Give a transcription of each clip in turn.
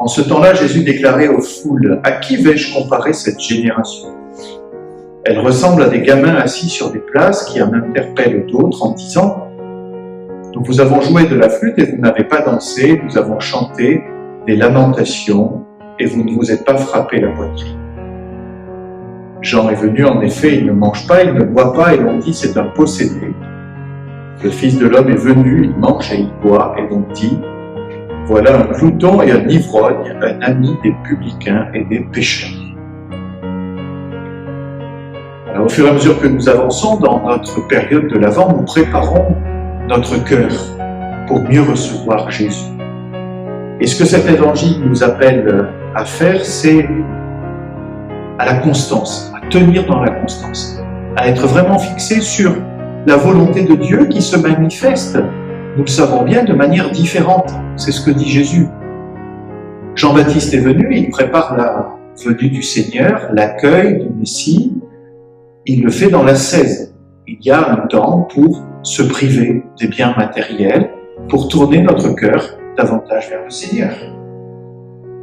En ce temps-là, Jésus déclarait aux foules, « À qui vais-je comparer cette génération ? Elle ressemble à des gamins assis sur des places qui en interpellent d'autres en disant, « Nous vous avons joué de la flûte et vous n'avez pas dansé, nous avons chanté des lamentations et vous ne vous êtes pas frappé la poitrine. » Jean est venu, en effet, il ne mange pas, il ne boit pas, et l'on dit c'est un possédé. Le Fils de l'homme est venu, il mange et il boit, et l'on dit voilà un glouton et un ivrogne, un ami des publicains et des pécheurs. Alors, au fur et à mesure que nous avançons dans notre période de l'Avent, nous préparons notre cœur pour mieux recevoir Jésus. Et ce que cet évangile nous appelle à faire, c'est à la constance, à tenir dans la constance, à être vraiment fixé sur la volonté de Dieu qui se manifeste, nous le savons bien, de manière différente. C'est ce que dit Jésus. Jean-Baptiste est venu, il prépare la venue du Seigneur, l'accueil du Messie. Il le fait dans l'ascèse. Il y a un temps pour se priver des biens matériels, pour tourner notre cœur davantage vers le Seigneur.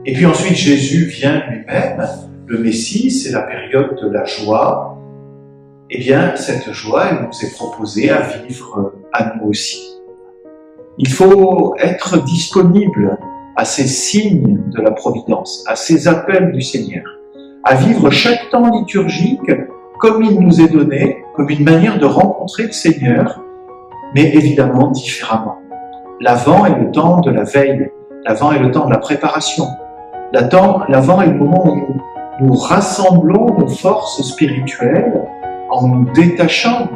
Et puis ensuite, Jésus vient lui-même. Le Messie, c'est la période de la joie. Eh bien, cette joie, elle nous est proposée à vivre à nous aussi. Il faut être disponible à ces signes de la providence, à ces appels du Seigneur, à vivre chaque temps liturgique comme il nous est donné, comme une manière de rencontrer le Seigneur, mais évidemment différemment. L'Avent est le temps de la veille, l'Avent est le temps de la préparation, l'Avent est le moment où nous rassemblons nos forces spirituelles en nous détachant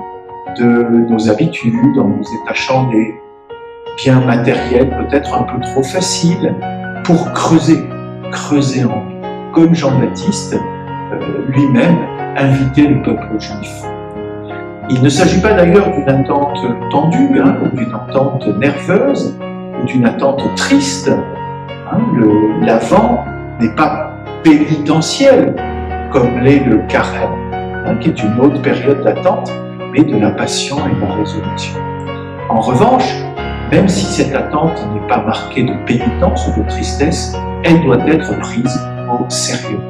de nos habitudes, en nous détachant des biens matériels peut-être un peu trop faciles, pour creuser en nous, comme Jean-Baptiste lui-même invitait le peuple juif. Il ne s'agit pas d'ailleurs d'une attente tendue, ou d'une attente nerveuse, ou d'une attente triste. L'Avent n'est pas pénitentiel, comme l'est le carême, qui est une autre période d'attente, mais de la passion et de la résurrection. En revanche, même si cette attente n'est pas marquée de pénitence ou de tristesse, elle doit être prise au sérieux.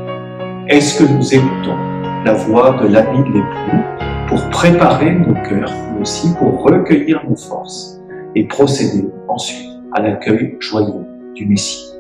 Est-ce que nous écoutons la voix de l'ami de l'époux pour préparer nos cœurs, mais aussi pour recueillir nos forces et procéder ensuite à l'accueil joyeux du Messie?